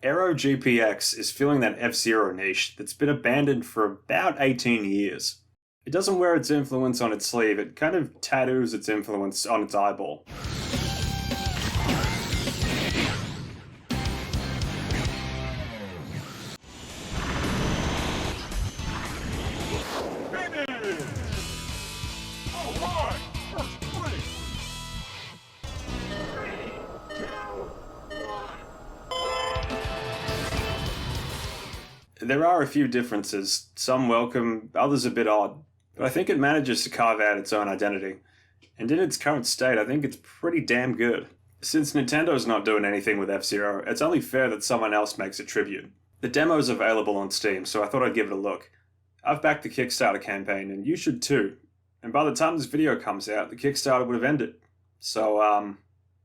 Aero GPX is filling that F-Zero niche that's been abandoned for about 18 years. It doesn't wear its influence on its sleeve, it kind of tattoos its influence on its eyeball. There are a few differences, some welcome, others a bit odd, but I think it manages to carve out its own identity. And in its current state, I think it's pretty damn good. Since Nintendo's not doing anything with F-Zero, it's only fair that someone else makes a tribute. The demo's available on Steam, so I thought I'd give it a look. I've backed the Kickstarter campaign, and you should too. And by the time this video comes out, the Kickstarter would have ended. So,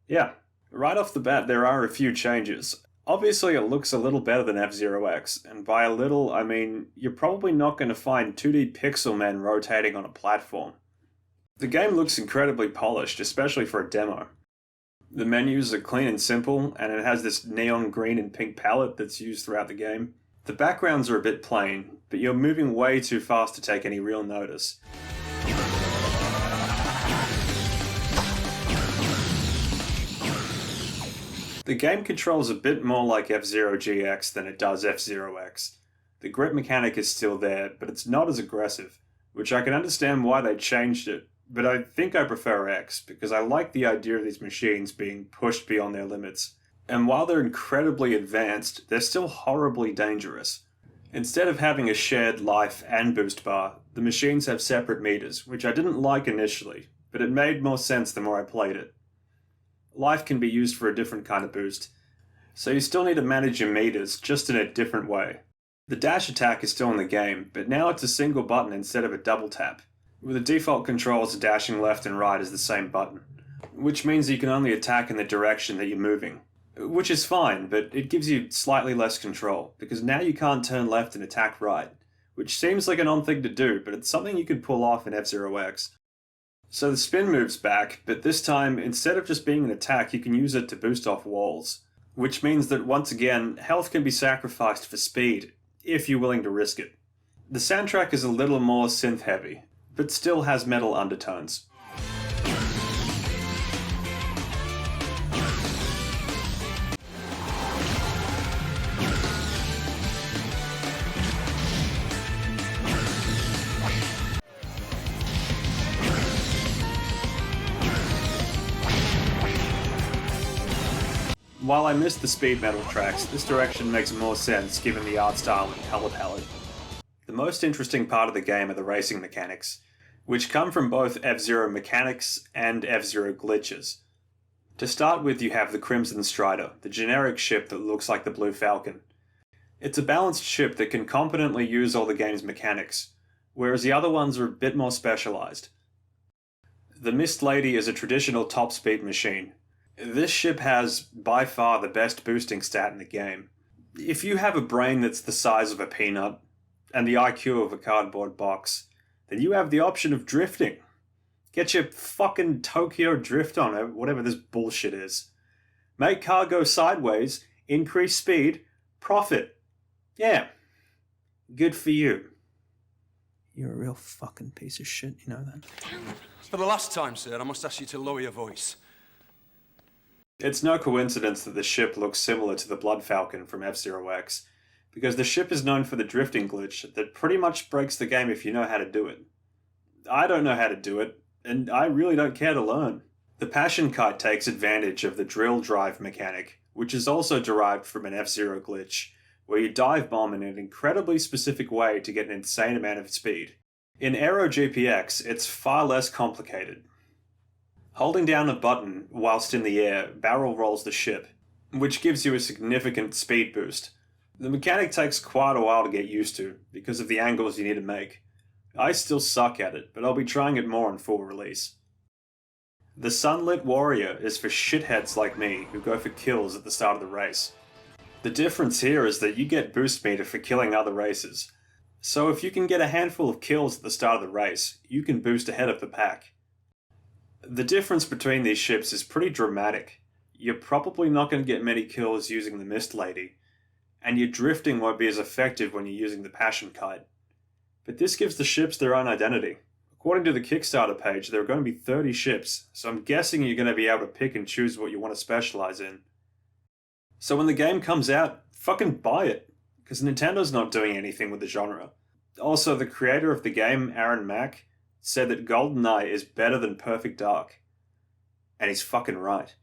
yeah. Right off the bat, there are a few changes. Obviously, it looks a little better than F-Zero X, and by a little, I mean, you're probably not going to find 2D pixel men rotating on a platform. The game looks incredibly polished, especially for a demo. The menus are clean and simple, and it has this neon green and pink palette that's used throughout the game. The backgrounds are a bit plain, but you're moving way too fast to take any real notice. The game controls a bit more like F-Zero GX than it does F-Zero X. The grip mechanic is still there, but it's not as aggressive, which I can understand why they changed it, but I think I prefer X, because I like the idea of these machines being pushed beyond their limits. And while they're incredibly advanced, they're still horribly dangerous. Instead of having a shared life and boost bar, the machines have separate meters, which I didn't like initially, but it made more sense the more I played it. Life can be used for a different kind of boost, so you still need to manage your meters, just in a different way. The dash attack is still in the game, but now it's a single button instead of a double tap, with the default controls dashing left and right as the same button, which means you can only attack in the direction that you're moving. Which is fine, but it gives you slightly less control, because now you can't turn left and attack right, which seems like an odd thing to do, but it's something you can pull off in F-Zero X. So the spin move's back, but this time, instead of just being an attack, you can use it to boost off walls. Which means that, once again, health can be sacrificed for speed, if you're willing to risk it. The soundtrack is a little more synth-heavy, but still has metal undertones. While I missed the speed metal tracks, this direction makes more sense given the art style and colour palette. The most interesting part of the game are the racing mechanics, which come from both F-Zero mechanics and F-Zero glitches. To start with, you have the Crimson Strider, the generic ship that looks like the Blue Falcon. It's a balanced ship that can competently use all the game's mechanics, whereas the other ones are a bit more specialised. The Mist Lady is a traditional top-speed machine. This ship has, by far, the best boosting stat in the game. If you have a brain that's the size of a peanut, and the IQ of a cardboard box, then you have the option of drifting. Get your fucking Tokyo drift on it, whatever this bullshit is. Make car go sideways, increase speed, profit. Yeah. Good for you. You're a real fucking piece of shit, you know that? For the last time, sir, I must ask you to lower your voice. It's no coincidence that the ship looks similar to the Blood Falcon from F-Zero X, because the ship is known for the drifting glitch that pretty much breaks the game if you know how to do it. I don't know how to do it, and I really don't care to learn. The Passion Kite takes advantage of the drill drive mechanic, which is also derived from an F-Zero glitch, where you dive bomb in an incredibly specific way to get an insane amount of speed. In Aero GPX, it's far less complicated. Holding down a button whilst in the air barrel rolls the ship, which gives you a significant speed boost. The mechanic takes quite a while to get used to, because of the angles you need to make. I still suck at it, but I'll be trying it more on full release. The Sunlit Warrior is for shitheads like me who go for kills at the start of the race. The difference here is that you get boost meter for killing other races. So if you can get a handful of kills at the start of the race, you can boost ahead of the pack. The difference between these ships is pretty dramatic. You're probably not going to get many kills using the Mist Lady, and your drifting won't be as effective when you're using the Passion Kite. But this gives the ships their own identity. According to the Kickstarter page, there are going to be 30 ships, so I'm guessing you're going to be able to pick and choose what you want to specialize in. So when the game comes out, fucking buy it, because Nintendo's not doing anything with the genre. Also, the creator of the game, Aaron Mack, said that GoldenEye is better than Perfect Dark. And he's fucking right.